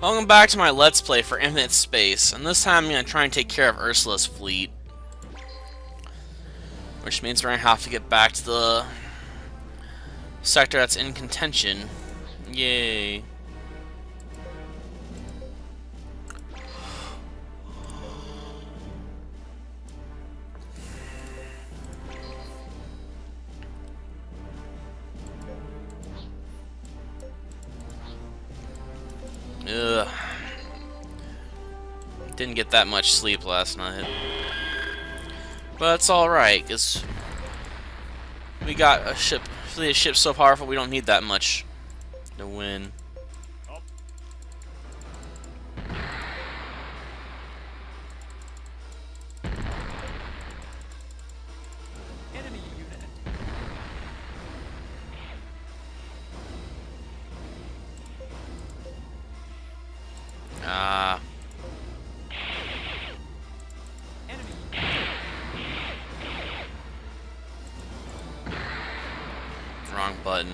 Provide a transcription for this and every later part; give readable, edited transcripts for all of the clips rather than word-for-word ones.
Welcome back to my Let's Play for Infinite Space, and this time I'm going to try and take care of Ursula's fleet. Which means we're going to have to get back to the sector that's in contention. Yay. Ugh. Didn't get that much sleep last night. But it's alright, because we got a ship. The ship's so powerful we don't need that much to win. Enemy unit. Ah. Enemy. Wrong button.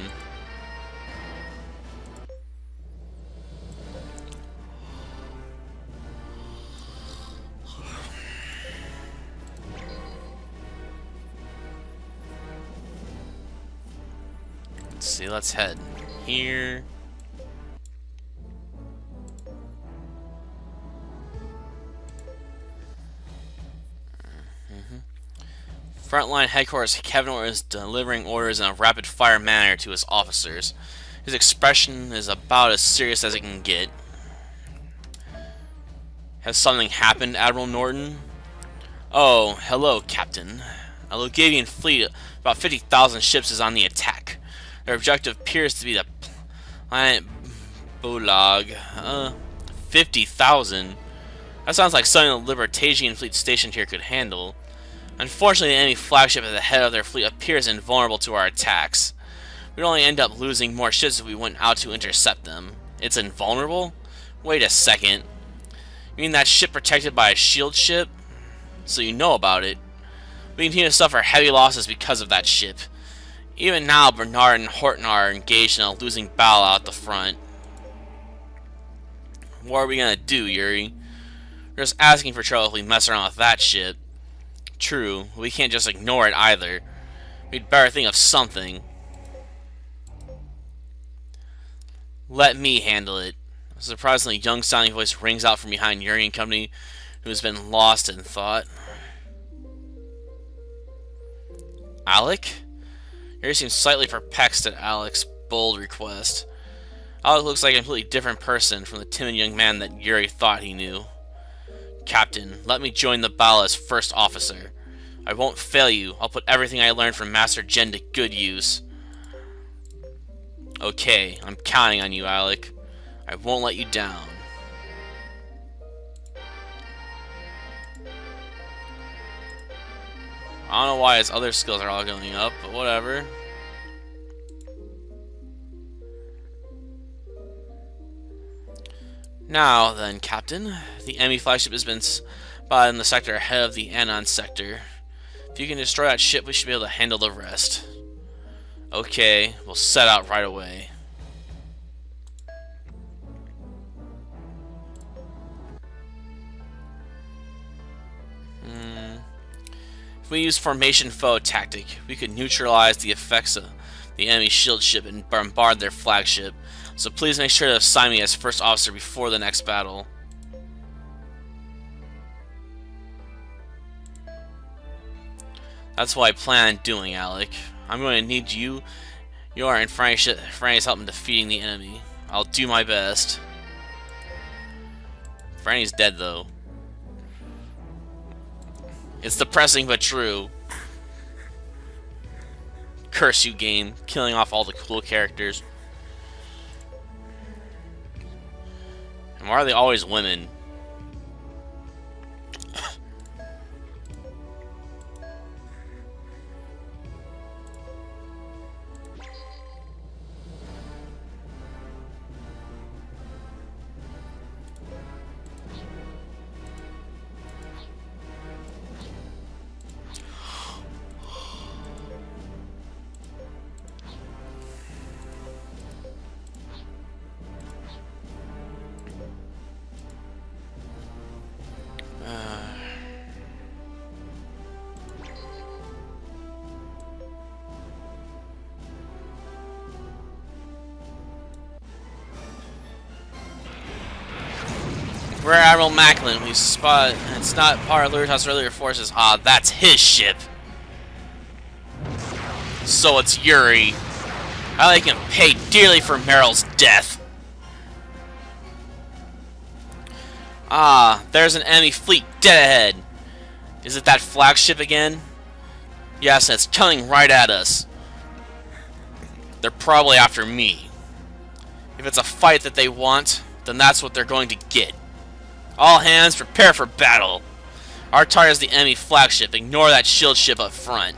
Let's see, let's head here. Frontline headquarters, Kevin is delivering orders in a rapid-fire manner to his officers. His expression is about as serious as it can get. Has something happened, Admiral Norton? Oh, hello, Captain. A Logavian fleet of about 50,000 ships is on the attack. Their objective appears to be the planet Bolag. 50,000? That sounds like something the Libertasian fleet stationed here could handle. Unfortunately, the enemy flagship at the head of their fleet appears invulnerable to our attacks. We'd only end up losing more ships if we went out to intercept them. It's invulnerable? Wait a second. You mean that ship protected by a shield ship? So you know about it. We continue to suffer heavy losses because of that ship. Even now, Bernard and Horton are engaged in a losing battle out the front. What are we gonna do, Yuri? We're just asking for trouble if we mess around with that ship. True, we can't just ignore it either. We'd better think of something. Let me handle it. A surprisingly young sounding voice rings out from behind Yuri and company, who has been lost in thought. Alec? Yuri seems slightly perplexed at Alec's bold request. Alec looks like a completely different person from the timid young man that Yuri thought he knew. Captain, let me join the battle as first officer. I won't fail you. I'll put everything I learned from Master Jen to good use. Okay, I'm counting on you, Alec. I won't let you down. I don't know why his other skills are all going up, but whatever. Now then, Captain, the enemy flagship has been spotted in the sector ahead of the Anon sector. If you can destroy that ship, we should be able to handle the rest. Okay, we'll set out right away. If we use formation foe tactic, we could neutralize the effects of the enemy shield ship and bombard their flagship. So please make sure to assign me as first officer before the next battle. That's what I plan on doing, Alec. I'm going to need you and Franny's help in defeating the enemy. I'll do my best. Franny's dead, though. It's depressing but true. Curse you, game. Killing off all the cool characters. And why are they always women? We're Admiral Macklin. We spot. It's not part of Luritas' earlier forces. Ah, that's his ship. So it's Yuri. I like him pay dearly for Merril's death. Ah, there's an enemy fleet dead ahead. Is it that flagship again? Yes, and it's coming right at us. They're probably after me. If it's a fight that they want, then that's what they're going to get. All hands, prepare for battle. Our target is the enemy flagship. Ignore that shield ship up front.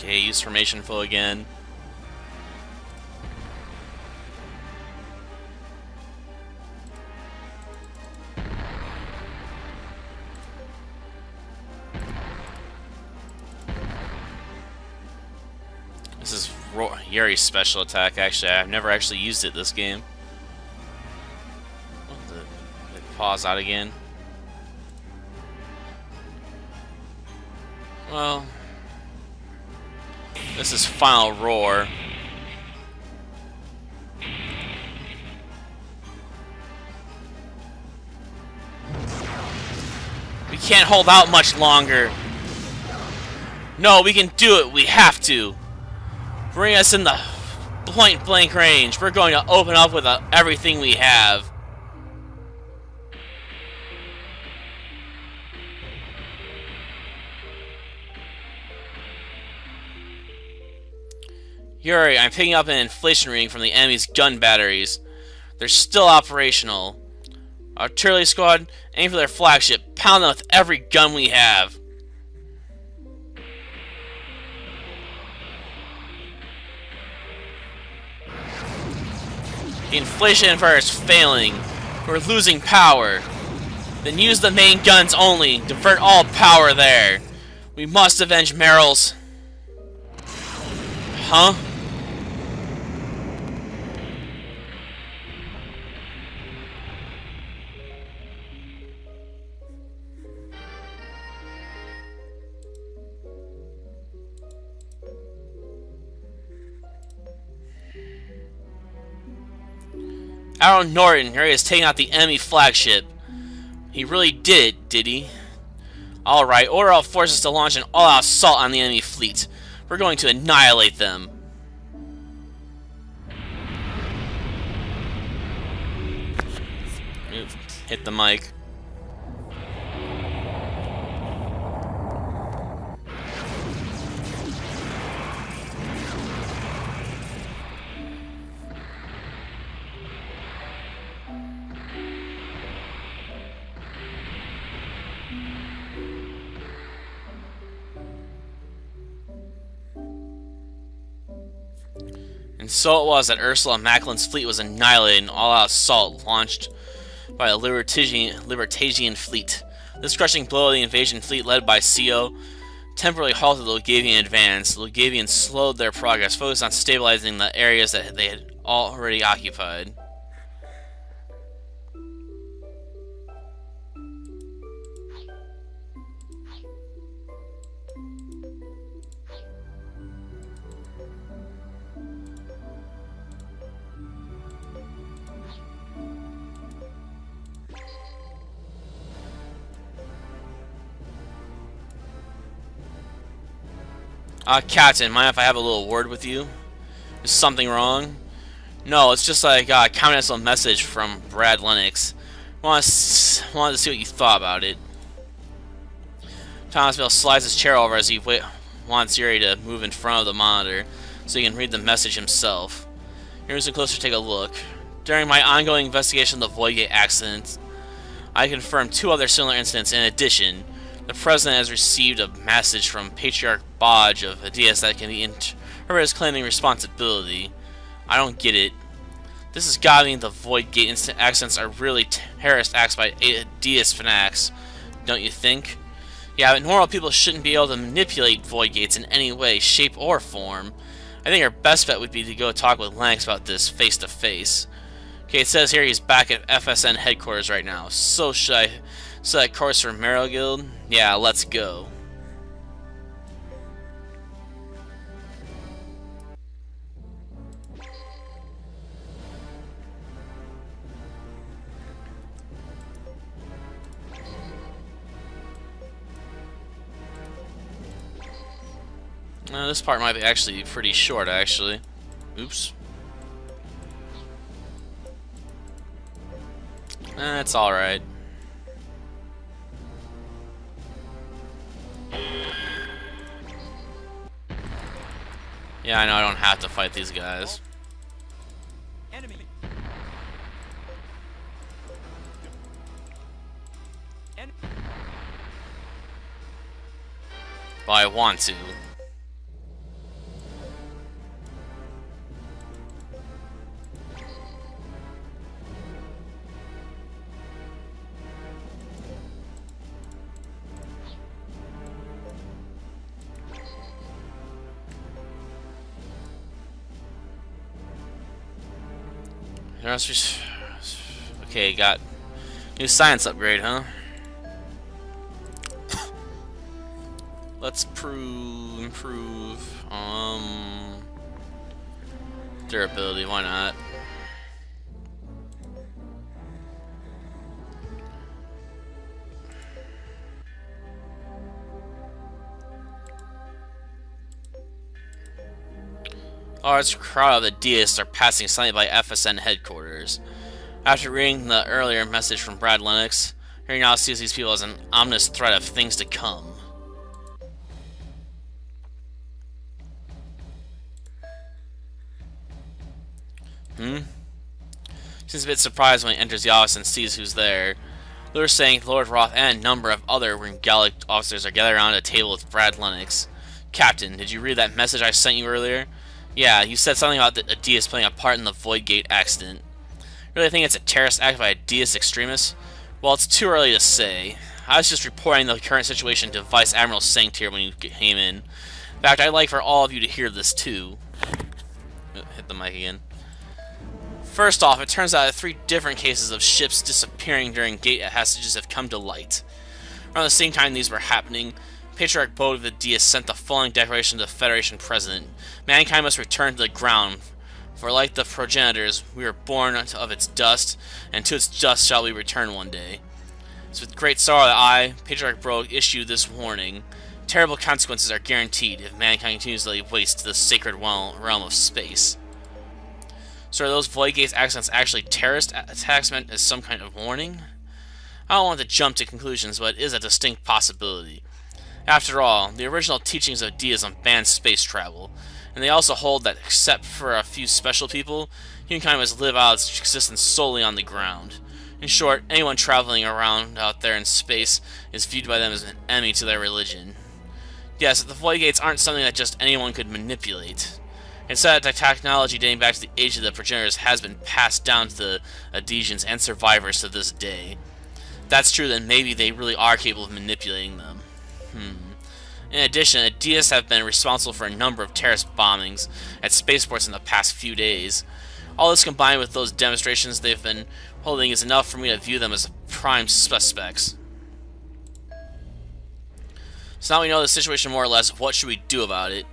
Okay, use formation flow again. This is Yuri's special attack, actually. I've never actually used it this game. Oh, pause out again. Well, this is Final Roar. We can't hold out much longer. No, we can do it. We have to. Bring us in the point-blank range. We're going to open up with everything we have. Yuri, I'm picking up an inflation reading from the enemy's gun batteries. They're still operational. Artillery squad, aim for their flagship. Pound them with every gun we have. The inflation inverter is failing. We're losing power. Then use the main guns only. Divert all power there. We must avenge Merril's. Huh? Admiral Norton, Harry is taking out the enemy flagship. He really did he? Alright, order all forces to launch an all-out assault on the enemy fleet. We're going to annihilate them. Oops, hit the mic. And so it was that Ursla and Macklin's fleet was annihilated in an all-out assault launched by a Libertasian fleet. This crushing blow of the invasion fleet led by CO temporarily halted the Lugavian advance. The Lugavians slowed their progress, focused on stabilizing the areas that they had already occupied. Captain, mind if I have a little word with you? Is something wrong? No, it's just like a confidential message from Brad Lennox. Wanted to see what you thought about it. Thomasville slides his chair over as he wants Yuri to move in front of the monitor so he can read the message himself. Here's a closer take a look. During my ongoing investigation of the Voidgate accident, I confirmed 2 other similar incidents. In addition, the President has received a message from Patriarch Bodge of Adias that can be interpreted as claiming responsibility. I don't get it. This has got to mean the Voidgate accidents are really terrorist acts by Adias fanatics, don't you think? Yeah, but normal people shouldn't be able to manipulate Voidgates in any way, shape, or form. I think our best bet would be to go talk with Lennox about this face to face. Okay, it says here he's back at FSN headquarters right now. So should I set a course for Merril Guild? Yeah, let's go. This part might be actually pretty short, actually. Oops. That's alright. Yeah, I know I don't have to fight these guys. Enemy. But I want to. Okay, got new science upgrade, huh? Let's improve durability, why not? Large crowd of the deists are passing silently by FSN headquarters. After reading the earlier message from Brad Lennox, Harry now sees these people as an ominous threat of things to come. Seems a bit surprised when he enters the office and sees who's there. Lure saying Lord Roth and a number of other Gallic officers are gathered around a table with Brad Lennox. Captain, did you read that message I sent you earlier? Yeah, you said something about the Adias playing a part in the Voidgate accident. Really think it's a terrorist act by a deist extremist? Well, it's too early to say. I was just reporting the current situation to Vice Admiral Sanct here when you came in. In fact, I'd like for all of you to hear this too. Hit the mic again. First off, it turns out that 3 different cases of ships disappearing during gate passages have come to light. Around the same time these were happening, Patriarch Bode of the Deists sent the following declaration to the Federation President. Mankind must return to the ground, for like the progenitors, we were born of its dust, and to its dust shall we return one day. It's with great sorrow that I, Patriarch Bode, issue this warning. Terrible consequences are guaranteed if mankind continues to lay waste to the sacred realm of space. So are those Voidgate's accidents actually terrorist attacks meant as some kind of warning? I don't want to jump to conclusions, but it is a distinct possibility. After all, the original teachings of deism banned space travel, and they also hold that except for a few special people, humankind must live out its existence solely on the ground. In short, anyone traveling around out there in space is viewed by them as an enemy to their religion. Yes, the Voidgates aren't something that just anyone could manipulate. Instead, the technology dating back to the age of the progenitors has been passed down to the Adesians and survivors to this day. If that's true, then maybe they really are capable of manipulating them. In addition, Adias have been responsible for a number of terrorist bombings at spaceports in the past few days. All this combined with those demonstrations they've been holding is enough for me to view them as prime suspects. So now we know the situation more or less, what should we do about it?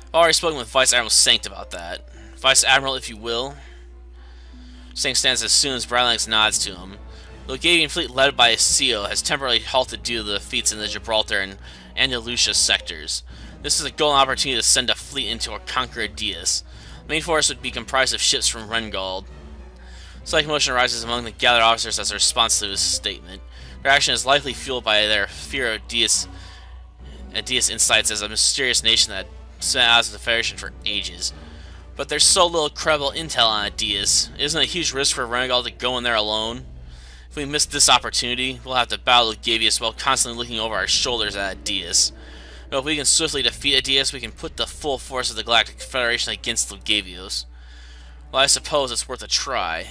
I've already spoken with Vice Admiral Sanct about that. Vice Admiral, if you will. Sanct stands as soon as Bradley nods to him. The Logavian fleet led by CO has temporarily halted due to the defeats in the Gibraltar and Andalusia sectors. This is a golden opportunity to send a fleet in to conquer Adias. The main force would be comprised of ships from Rengald. Slight commotion arises among the gathered officers as a response to this statement. Their action is likely fueled by their fear of Deus insights as a mysterious nation that sent out of the Federation for ages. But there's so little credible intel on Deus. Isn't it a huge risk for Rengald to go in there alone? If we miss this opportunity, we'll have to battle Lugavius while constantly looking over our shoulders at Deus. But if we can swiftly defeat Deus, we can put the full force of the Galactic Federation against Lugavius. Well, I suppose it's worth a try.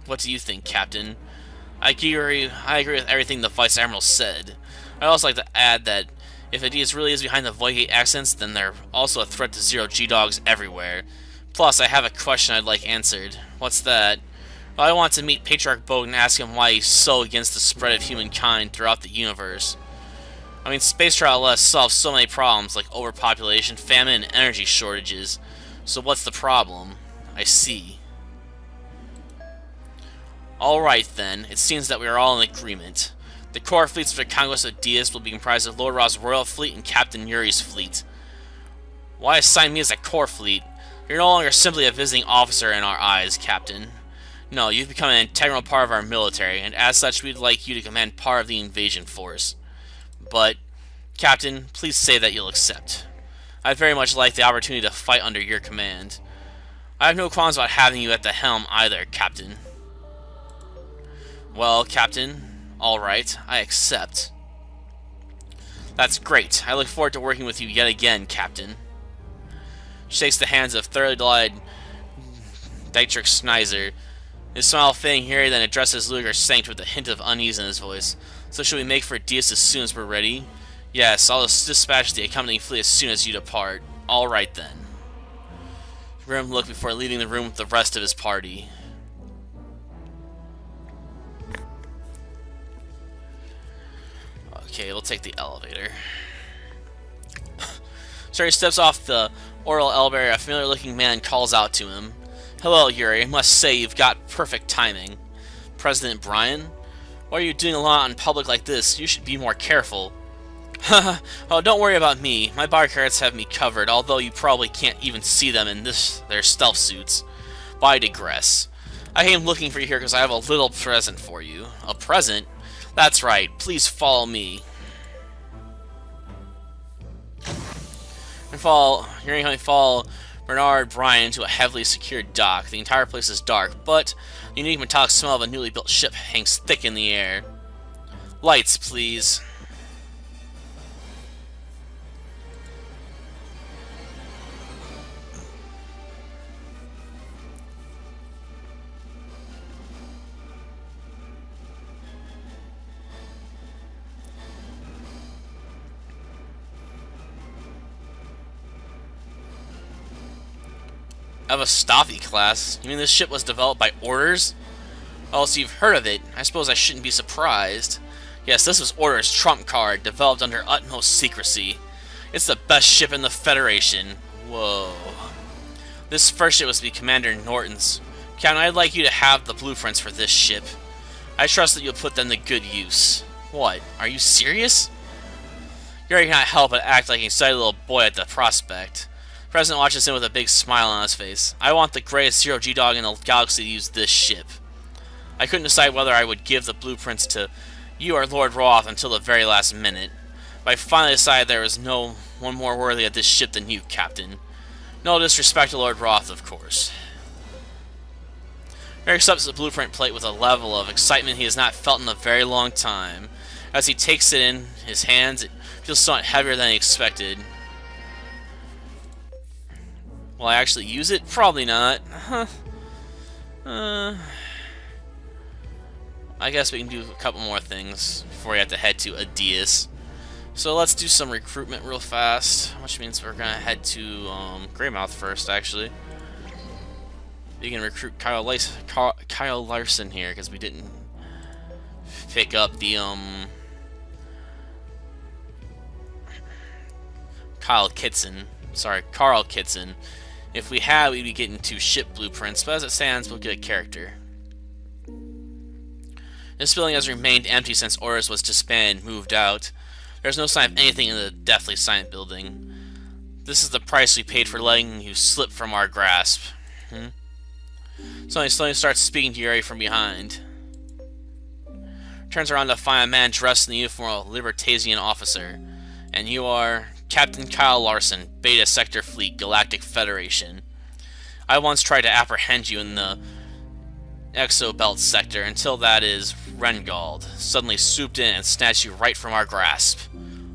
What do you think, Captain? I agree with everything the Vice Admiral said. I'd also like to add that if Deus really is behind the Voidgate accents, then they're also a threat to Zero G-Dogs everywhere. Plus, I have a question I'd like answered. What's that? Well, I want to meet Patriarch Bogue and ask him why he's so against the spread of humankind throughout the universe. I mean, space travel lets us solve so many problems like overpopulation, famine, and energy shortages. So what's the problem? I see. Alright then, it seems that we are all in agreement. The core fleets for the conquest of Deus will be comprised of Lord Ra's Royal Fleet and Captain Yuri's fleet. Why assign me as a core fleet? You're no longer simply a visiting officer in our eyes, Captain. No, you've become an integral part of our military, and as such we'd like you to command part of the invasion force. But, Captain, please say that you'll accept. I'd very much like the opportunity to fight under your command. I have no qualms about having you at the helm either, Captain. Well, Captain, alright, I accept. That's great. I look forward to working with you yet again, Captain. Shakes the hands of thoroughly delighted Dietrich Schneiser. His smile fading here, then addresses Luger Sanct with a hint of unease in his voice. So should we make for Deus as soon as we're ready? Yes, I'll dispatch the accompanying fleet as soon as you depart. Alright then. Grim look before leaving the room with the rest of his party. Okay, we'll take the elevator. So he steps off the oral elevator. A familiar-looking man calls out to him. Hello, Yuri. I must say you've got perfect timing. President Brian? Why are you doing a lot in public like this? You should be more careful. Oh, don't worry about me. My bodyguards have me covered, although you probably can't even see them in their stealth suits. But I digress. I came looking for you here because I have a little present for you. A present? That's right. Please follow me. You're going to follow Bernard Bryan to a heavily secured dock. The entire place is dark, but the unique metallic smell of a newly built ship hangs thick in the air. Lights, please. Of a Staffy class? You mean this ship was developed by orders? Oh, so you've heard of it. I suppose I shouldn't be surprised. Yes, this was Order's trump card, developed under utmost secrecy. It's the best ship in the Federation. Whoa. This first ship was to be Commander Norton's. Captain, I'd like you to have the blueprints for this ship. I trust that you'll put them to good use. What? Are you serious? Yuri cannot help but act like an excited little boy at the prospect. The President watches him with a big smile on his face. I want the greatest Zero G-Dog in the galaxy to use this ship. I couldn't decide whether I would give the blueprints to you or Lord Roth until the very last minute. But I finally decided there was no one more worthy of this ship than you, Captain. No disrespect to Lord Roth, of course. Eric accepts the blueprint plate with a level of excitement he has not felt in a very long time. As he takes it in his hands, it feels somewhat heavier than he expected. Will I actually use it? Probably not. I guess we can do a couple more things before we have to head to Deus. So let's do some recruitment real fast, which means we're gonna head to Greymouth first, actually. We can recruit Kyle Larson here because we didn't pick up the Carl Kitson. If we had, we'd be getting 2 ship blueprints, but as it stands, we'll get a character. This building has remained empty since Orders was disbanded and moved out. There's no sign of anything in the deathly silent building. This is the price we paid for letting you slip from our grasp. So he slowly starts speaking to Yuri from behind. Turns around to find a man dressed in the uniform of a Libertasian officer. And you are Captain Kyle Larson, Beta Sector Fleet, Galactic Federation. I once tried to apprehend you in the Exobelt sector until that is Rengald suddenly swooped in and snatched you right from our grasp.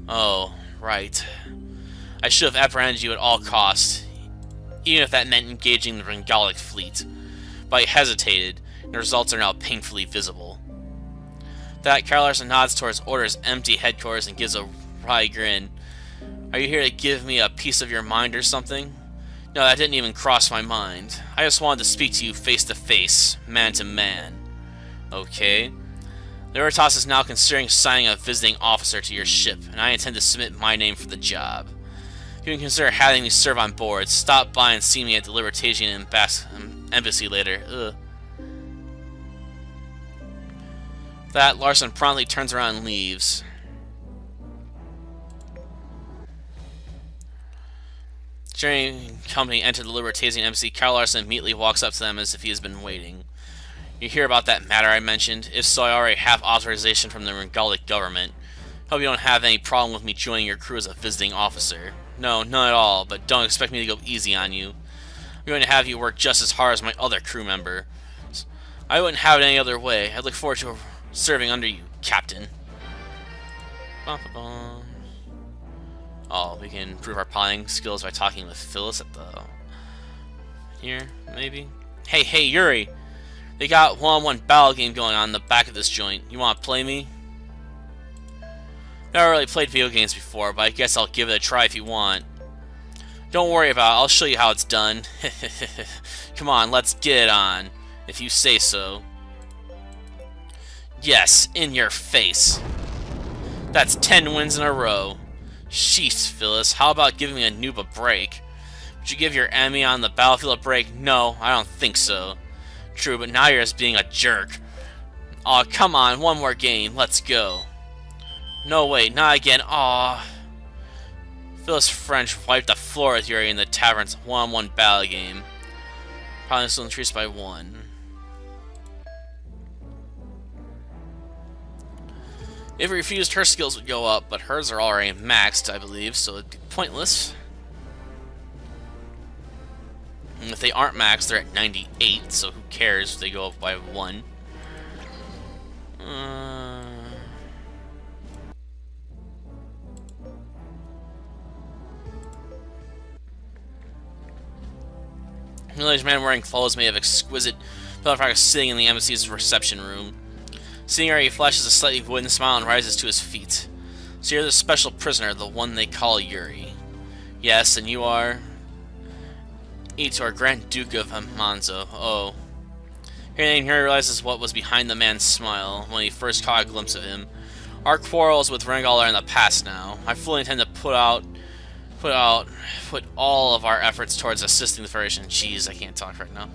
Oh, right. I should have apprehended you at all costs, even if that meant engaging the Rengalic fleet. But I hesitated, and the results are now painfully visible. That Kyle Larson nods towards Order's empty headquarters and gives a wry grin. Are you here to give me a piece of your mind or something? No, that didn't even cross my mind. I just wanted to speak to you face to face, man to man. Okay. Libertas is now considering assigning a visiting officer to your ship, and I intend to submit my name for the job. If you can consider having me serve on board, stop by and see me at the Libertasian embassy later. Ugh. That Larson promptly turns around and leaves. During company entered the Libertasian embassy, Kyle Larson immediately walks up to them as if he has been waiting. You hear about that matter I mentioned? If so, I already have authorization from the Rengalic government. Hope you don't have any problem with me joining your crew as a visiting officer. No, none at all, but don't expect me to go easy on you. I'm going to have you work just as hard as my other crew member. I wouldn't have it any other way. I look forward to serving under you, Captain. Oh, we can improve our piloting skills by talking with Phyllis at the... here, maybe? Hey, Yuri! They got one-on-one battle game going on in the back of this joint. You want to play me? Never really played video games before, but I guess I'll give it a try if you want. Don't worry about it, I'll show you how it's done. Come on, let's get it on, if you say so. Yes, in your face. That's 10 wins in a row. Sheesh, Phyllis, how about giving a noob a break? Would you give your enemy on the battlefield a break? No, I don't think so. True, but now you're just being a jerk. Aw, come on, one more game, let's go. No, wait, not again, aw. Phyllis French wiped the floor with Yuri in the tavern's one-on-one battle game. Probably still increased by 1. If we refused, her skills would go up, but hers are already maxed, I believe, so it'd be pointless. And if they aren't maxed, they're at 98, so who cares if they go up by 1. A middle-aged man wearing clothes made of exquisite fabric sitting in the embassy's reception room. Seeing her, he flashes a slightly wooden smile and rises to his feet. So you're the special prisoner, the one they call Yuri. Yes, and you are... Eitor, Grand Duke of Amanzo. Oh. Hearing Yuri realizes what was behind the man's smile when he first caught a glimpse of him. Our quarrels with Rengal are in the past now. I fully intend to put all of our efforts towards assisting the Federation. Jeez, I can't talk right now.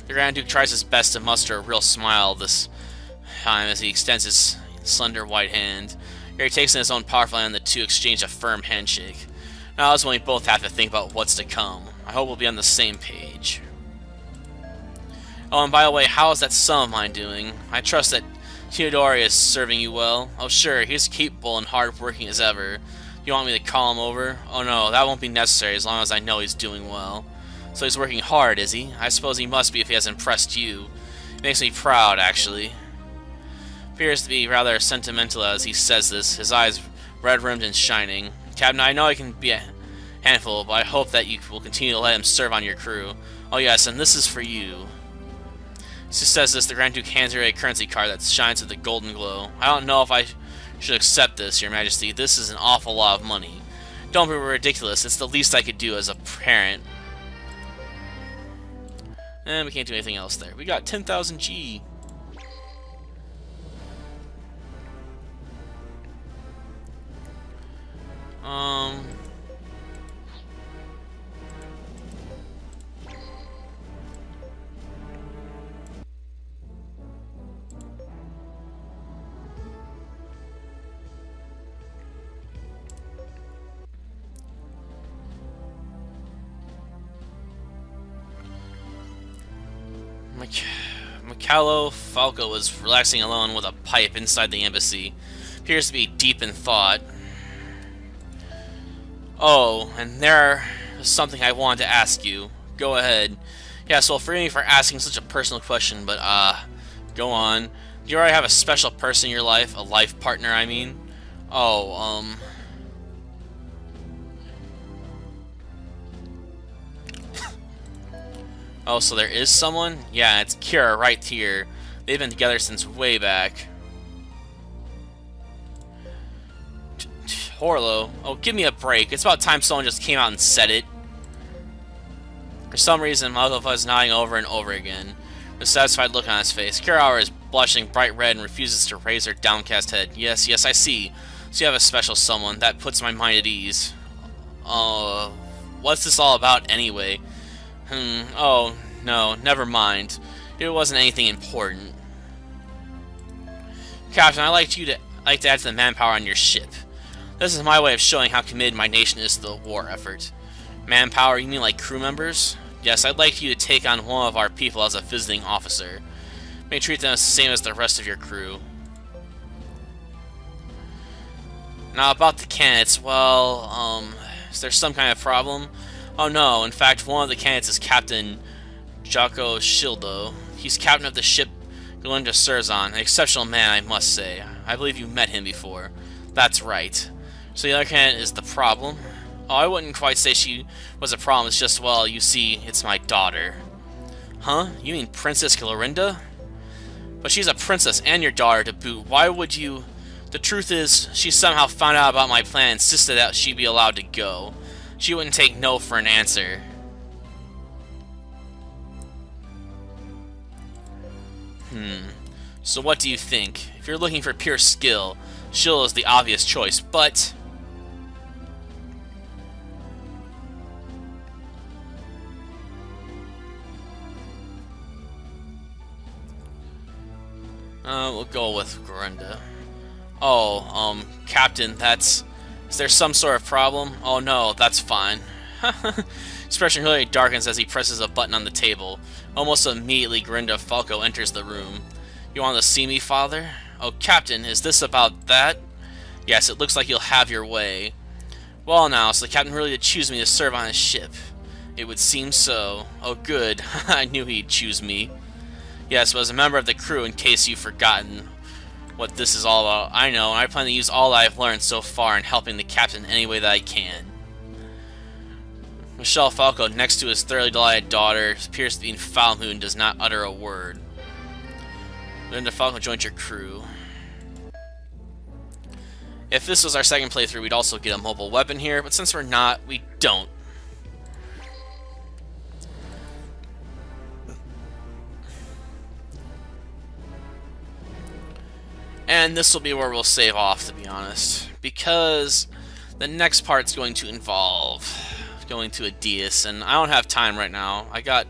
The Grand Duke tries his best to muster a real smile this time as he extends his slender white hand. Yuri takes in his own powerful hand and the two exchange a firm handshake. Now is when we both have to think about what's to come. I hope we'll be on the same page. Oh, and by the way, how is that son of mine doing? I trust that Theodore is serving you well. Oh sure, he's capable and hard-working as ever. You want me to call him over? Oh no, that won't be necessary as long as I know he's doing well. So he's working hard, is he? I suppose he must be if he has impressed you. It makes me proud, actually. Appears to be rather sentimental as he says this, his eyes red-rimmed and shining. Captain, I know I can be a handful, but I hope that you will continue to let him serve on your crew. Oh yes, and this is for you. As he says this, the Grand Duke hands her a currency card that shines with a golden glow. I don't know if I should accept this, Your Majesty. This is an awful lot of money. Don't be ridiculous. It's the least I could do as a parent. And we can't do anything else there. We got 10,000 G. Mikhailo Falco was relaxing alone with a pipe inside the embassy. Appears to be deep in thought. Oh, and there is something I wanted to ask you. Go ahead. Yeah, so forgive me for asking such a personal question, but, go on. Do you already have a special person in your life? A life partner, I mean? Oh, Oh, so there is someone? Yeah, it's Kira right here. They've been together since way back. Horlo? Oh, give me a break. It's about time someone just came out and said it. For some reason, Malkova is nodding over and over again, with a satisfied look on his face. Kira is blushing bright red and refuses to raise her downcast head. Yes, yes, I see. So you have a special someone. That puts my mind at ease. What's this all about anyway? Oh, no, never mind. It wasn't anything important. Captain, I'd like to add to the manpower on your ship. This is my way of showing how committed my nation is to the war effort. Manpower, you mean like crew members? Yes, I'd like you to take on one of our people as a visiting officer. You may treat them the same as the rest of your crew. Now about the candidates, well, is there some kind of problem? Oh no, in fact, one of the candidates is Captain Jocko Shildo. He's captain of the ship Galinda Surzon, an exceptional man, I must say. I believe you met him before. That's right. So the other candidate is the problem? Oh, I wouldn't quite say she was a problem, it's just, well, you see, it's my daughter. Huh? You mean Princess Galinda? But she's a princess and your daughter to boot. Why would you... The truth is, she somehow found out about my plan and insisted that she be allowed to go. She wouldn't take no for an answer. So what do you think? If you're looking for pure skill, Shill is the obvious choice, but... we'll go with Galinda. Oh, Captain, that's... Is there some sort of problem? Oh no, that's fine. Expression really darkens as he presses a button on the table. Almost immediately, Galinda Falco enters the room. You want to see me, father? Oh, Captain, is this about that? Yes, it looks like you'll have your way. Well now, so the captain really did choose me to serve on his ship. It would seem so. Oh good, I knew he'd choose me. Yes, but as a member of the crew, in case you've forgotten what this is all about, I know, and I plan to use all that I've learned so far in helping the captain any way that I can. Michelle Falco, next to his thoroughly delighted daughter, appears to be in foul mood and does not utter a word. Linda Falco joins your crew. If this was our second playthrough, we'd also get a mobile weapon here, but since we're not, we don't. And this will be where we'll save off, to be honest, because the next part's going to involve going to Adias, and I don't have time right now. I got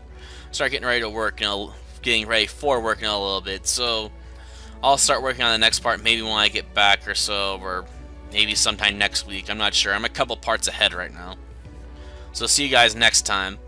start getting ready to work, getting ready for work in a little bit, so I'll start working on the next part maybe when I get back or so, or maybe sometime next week. I'm not sure. I'm a couple parts ahead right now. So see you guys next time.